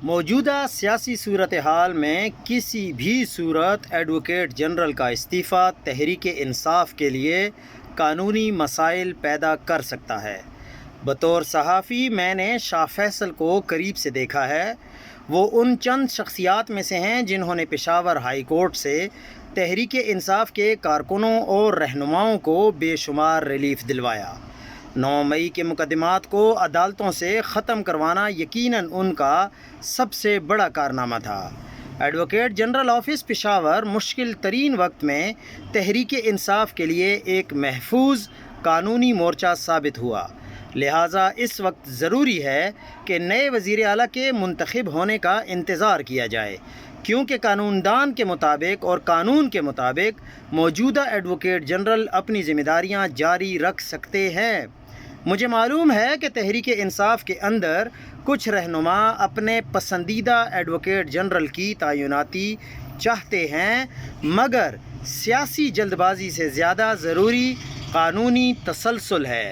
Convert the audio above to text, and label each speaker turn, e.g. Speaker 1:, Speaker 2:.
Speaker 1: موجودہ سیاسی صورتحال میں کسی بھی صورت ایڈوکیٹ جنرل کا استعفیٰ تحریک انصاف کے لیے قانونی مسائل پیدا کر سکتا ہے۔ بطور صحافی میں نے شاہ فیصل کو قریب سے دیکھا ہے۔ وہ ان چند شخصیات میں سے ہیں جنہوں نے پشاور ہائی کورٹ سے تحریک انصاف کے کارکنوں اور رہنماؤں کو بے شمار ریلیف دلوایا۔ 9 مئی کے مقدمات کو عدالتوں سے ختم کروانا یقیناً ان کا سب سے بڑا کارنامہ تھا۔ ایڈوکیٹ جنرل آفس پشاور مشکل ترین وقت میں تحریک انصاف کے لیے ایک محفوظ قانونی مورچہ ثابت ہوا، لہٰذا اس وقت ضروری ہے کہ نئے وزیر اعلیٰ کے منتخب ہونے کا انتظار کیا جائے، کیونکہ قانون دان کے مطابق اور قانون کے مطابق موجودہ ایڈوکیٹ جنرل اپنی ذمہ داریاں جاری رکھ سکتے ہیں۔ مجھے معلوم ہے کہ تحریک انصاف کے اندر کچھ رہنما اپنے پسندیدہ ایڈوکیٹ جنرل کی تعیناتی چاہتے ہیں، مگر سیاسی جلد بازی سے زیادہ ضروری قانونی تسلسل ہے۔